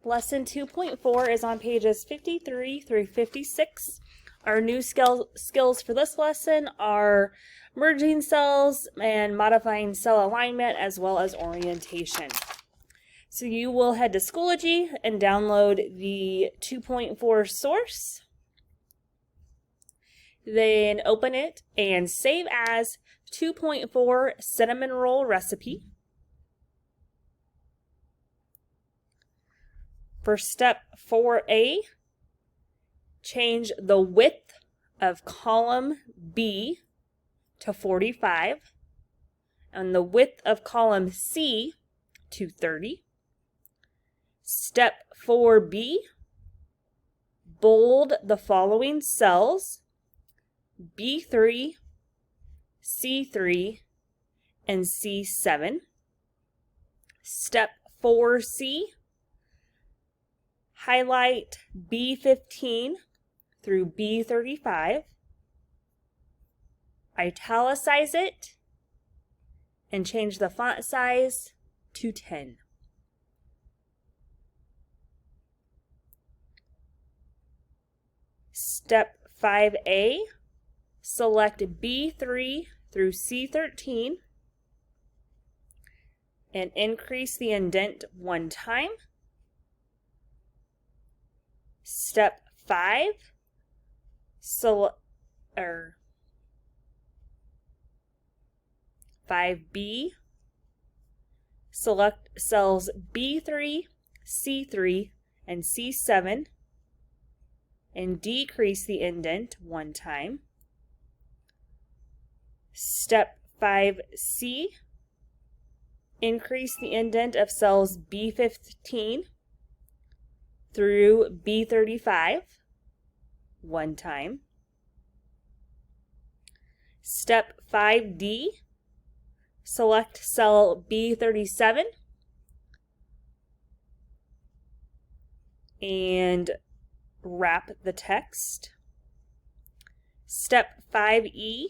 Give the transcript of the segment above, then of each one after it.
Lesson 2.4 is on pages 53 through 56. Our new skills for this lesson are merging cells and modifying cell alignment, as well as orientation. So you will head to Schoology and download the 2.4 source. Then open it and save as 2.4 cinnamon roll recipe. For step 4A, change the width of column B to 45 and the width of column C to 30. Step 4B, bold the following cells: B3, C3, and C7. Step 4C, highlight B15 through B35, italicize it, and change the font size to 10. Step 5A, select B3 through C13 and increase the indent one time. Step 5, 5B, select cells B3, C3, and C7 and decrease the indent one time. Step 5C, increase the indent of cells B15 through B35 one time. Step 5D, select cell B37 and wrap the text. Step 5E,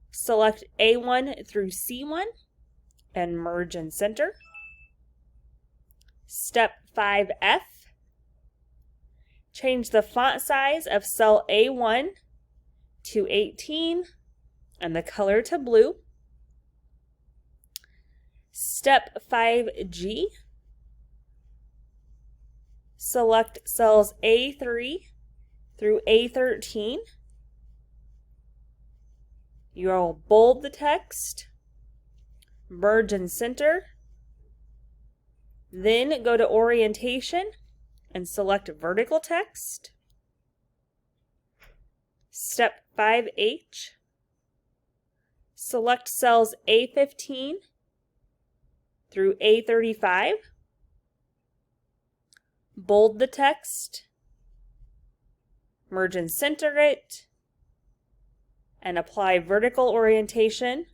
select A1 through C1 and merge and center. Step 5F, change the font size of cell A1 to 18 and the color to blue. Step 5G, select cells A3 through A13. You'll bold the text, merge and center, then go to orientation and select vertical text. Step 5H, select cells A15 through A35. Bold the text, merge and center it, and apply vertical orientation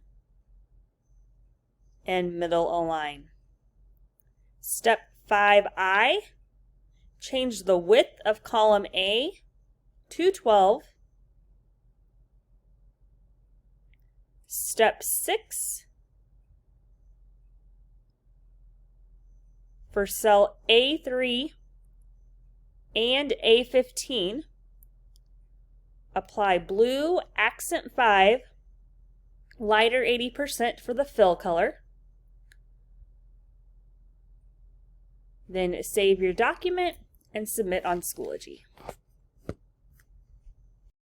and middle align. Step 5I, change the width of column A to 12. Step 6, for cell A3 and A15, apply blue accent 5, lighter 80% for the fill color. Then save your document and submit on Schoology.